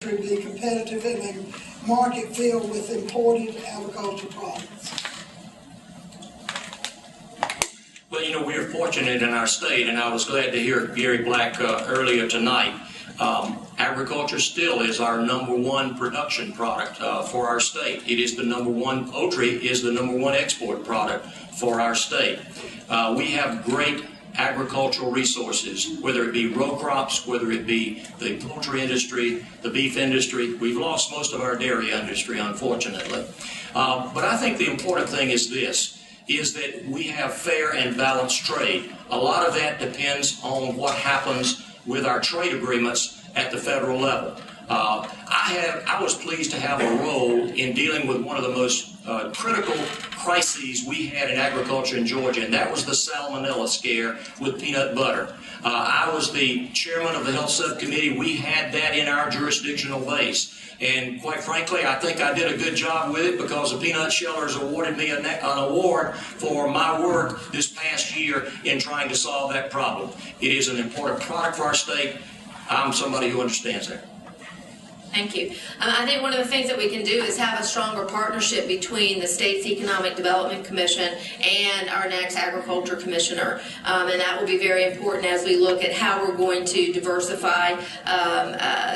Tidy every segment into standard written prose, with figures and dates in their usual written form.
to be competitive in a market filled with imported agricultural products. Well, you know, we are fortunate in our state, and I was glad to hear Gary Black earlier tonight. Agriculture still is our #1 production product for our state. It is the #1, poultry is the #1 export product for our state. We have great agricultural resources, whether it be row crops, whether it be the poultry industry, the beef industry. We've lost most of our dairy industry, unfortunately. But I think the important thing is this, is that we have fair and balanced trade. A lot of that depends on what happens with our trade agreements at the federal level. I was pleased to have a role in dealing with one of the most critical crises we had in agriculture in Georgia, and that was the salmonella scare with peanut butter. I was the chairman of the health subcommittee. We had that in our jurisdictional base. And quite frankly, I think I did a good job with it because the peanut shellers awarded me an award for my work this past year in trying to solve that problem. It is an important product for our state. I'm somebody who understands that. Thank you. I think one of the things that we can do is have a stronger partnership between the state's Economic Development Commission and our next Agriculture Commissioner. And that will be very important as we look at how we're going to diversify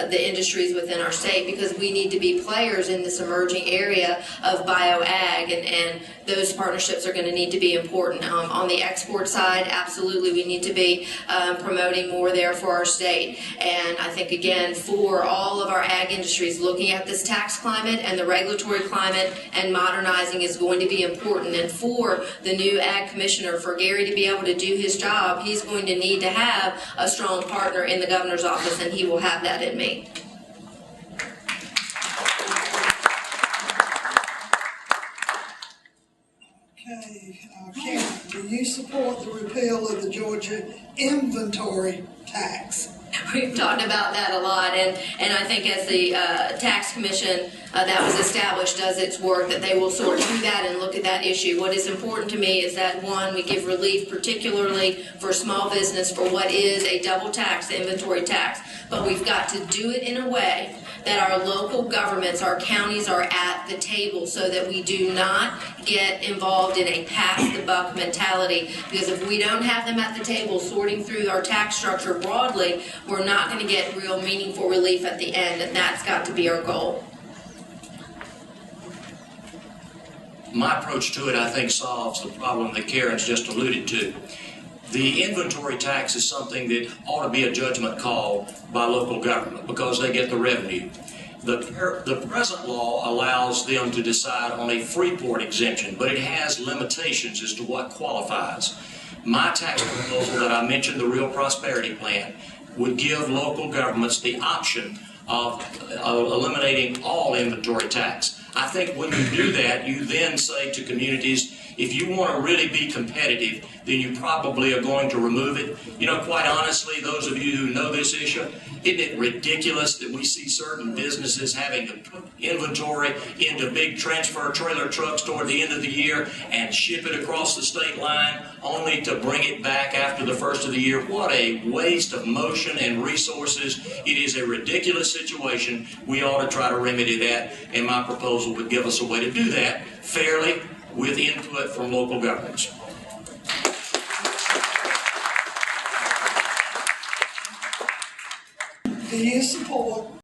the industries within our state, because we need to be players in this emerging area of bioag, and those partnerships are going to need to be important. On the export side, absolutely, we need to be promoting more there for our state. And I think, again, for all of our ag industries, looking at this tax climate and the regulatory climate and modernizing is going to be important. And for the new ag commissioner, for Gary to be able to do his job, he's going to need to have a strong partner in the governor's office, and he will have that in me. Okay, Karen, do you support the repeal of the Georgia inventory tax? We've talked about that a lot, and I think as the tax commission that was established does its work, that they will sort through that and look at that issue. What is important to me is that, one, we give relief particularly for small business for what is a double tax, the inventory tax, but we've got to do it in a way that our local governments, our counties, are at the table, so that we do not get involved in a pass-the-buck mentality, because if we don't have them at the table sorting through our tax structure broadly, we're not going to get real meaningful relief at the end, and that's got to be our goal. My approach to it, I think, solves the problem that Karen's just alluded to. The inventory tax is something that ought to be a judgment call by local government because they get the revenue. The present law allows them to decide on a Freeport exemption, but it has limitations as to what qualifies. My tax proposal that I mentioned, the Real Prosperity Plan, would give local governments the option of eliminating all inventory tax. I think when you do that, you then say to communities, if you want to really be competitive, then you probably are going to remove it. You know, quite honestly, those of you who know this issue, isn't it ridiculous that we see certain businesses having to put inventory into big transfer trailer trucks toward the end of the year and ship it across the state line only to bring it back after the first of the year? What a waste of motion and resources. It is a ridiculous situation. We ought to try to remedy that, and my proposal would give us a way to do that fairly with input from local governments. Do you support